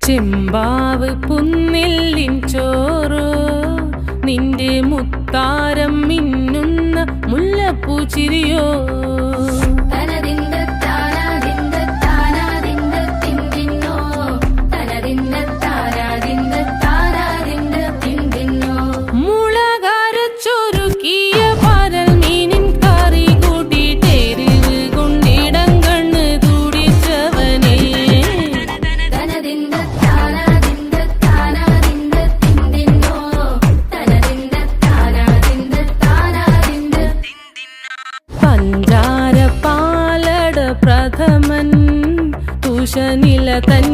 ചെമ്പാവ് പുന്നെല്ലിൻ ചോറോ നിന്റെ മുത്താരം മിന്നുന്ന മുല്ലപ്പൂച്ചിരിയോ പഞ്ചാര പാലട പ്രഥമൻ തുഷനില തൻ